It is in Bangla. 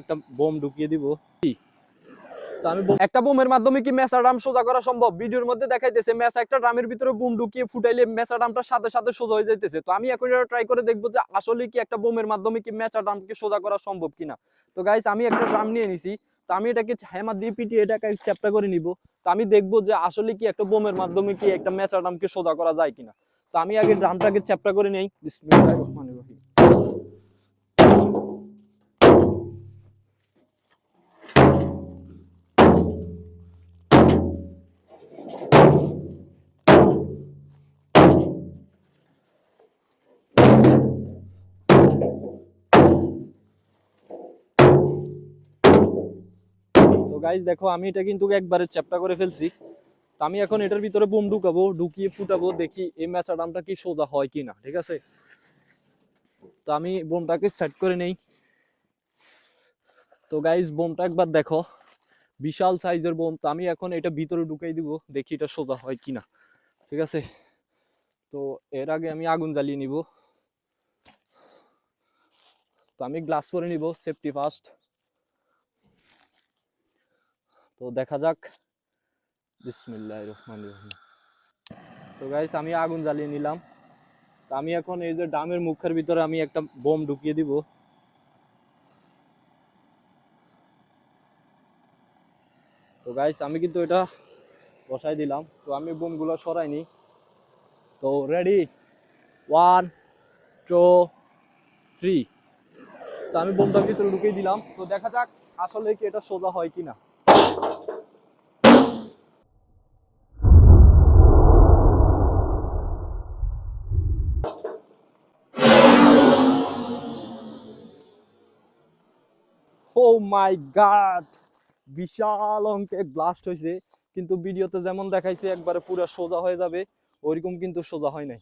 একটা বোম ঢুকিয়ে দিব। তো আমি একটা বোমের মাধ্যমে কি মেসা ড্রাম সোজা করা সম্ভব? ভিডিওর মধ্যে দেখাইতেছে মেসা একটা ড্রামের ভিতরে বোম ঢুকিয়ে ফুটাইলে মেসা ড্রামটা সাথে সাথে সোজা হয়ে যাইতেছে। তো আমি এখন এটা ট্রাই করে দেখবো যে আসলে কি একটা বোমের মাধ্যমে কি মেসা ড্রামকে সোজা করা সম্ভব কিনা। তো গাইস আমি একটা ড্রাম নিয়ে নিছি। তো আমি এটাকে হ্যামার দিয়ে পিটিয়ে এটাকে চ্যাপ্টা করে নিব। তো আমি দেখবো যে আসলে কি একটা বোমের মাধ্যমে কি একটা মেসা ড্রামকে সোজা করা যায় কিনা। তো আমি আগে ড্রামটাকে চ্যাপ্টা করে নেই। বিসমিল্লাহির রহমানির রহিম। তো গাইস দেখো আমি এটা কিন্তু একবারে চ্যাপ্টা করে ফেলছি। তো আমি এখন এটার ভিতরে বোম ঢুকাবো, ঢুকিয়ে ফুটাবো, দেখি এই মেসা ড্রামটা কি সোজা হয় কিনা। ঠিক আছে, তো আমি বোমটাকে সেট করে নেই। তো গাইস বোমটা একবার দেখো, বিশাল সাইজের বোম। তো আমি এখন এটা ভিতরে ঢুকাই দিব, দেখি এটা সোজা হয় কিনা। ঠিক আছে, তো এর আগে আমি আগুন জ্বালিয়ে নিব। তো আমি গ্লাস করে নিব, সেফটি ফার্স্ট। তো দেখা যাক। বিসমিল্লাহির রহমানির রহিম। তো গাইস আমি আগুন জ্বালিয়ে নিলাম। তো আমি এখন এই যে ড্রামের মুখের ভিতরে আমি একটা বোম ঢুকিয়ে দিব। তো গাইস আমি কিন্তু এটা বসাই দিলাম। তো আমি বোমগুলো সরাই নি। তো রেডি, 1 2 3। তো আমি বোমটার ভিতরে ঢুকিয়ে দিলাম। তো দেখা যাক আসলে কি এটা সোজা হয় কিনা। ও মাই গড, বিশাল অঙ্কের ব্লাস্ট হয়েছে। কিন্তু ভিডিওতে যেমন দেখাইছে একবারে পুরো সোজা হয়ে যাবে, ওইরকম কিন্তু সোজা হয় নাই।